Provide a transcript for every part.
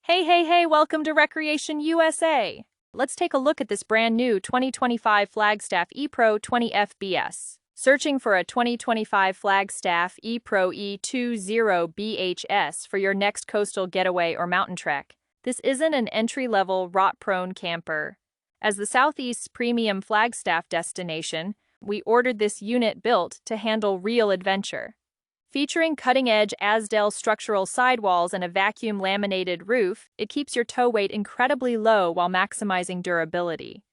Hey, welcome to Recreation USA. Let's take a look at this brand new 2025 Flagstaff E-Pro E20FBS. Searching for a 2025 Flagstaff E-Pro E20BHS for your next coastal getaway or mountain trek? This isn't an entry-level, rot-prone camper. As the Southeast's premium Flagstaff destination, we ordered this unit built to handle real adventure. Featuring cutting-edge Azdel structural sidewalls and a vacuum-laminated roof, it keeps your tow weight incredibly low while maximizing durability.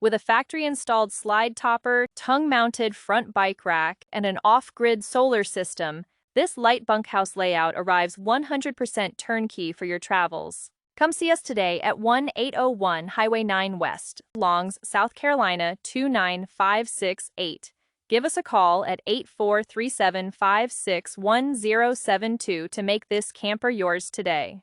With a factory-installed slide topper, tongue-mounted front bike rack, and an off-grid solar system, this light bunkhouse layout arrives 100% turnkey for your travels. Come see us today at 1801 Highway 9 West, Longs, South Carolina 29568. Give us a call at 8437561072 to make this camper yours today.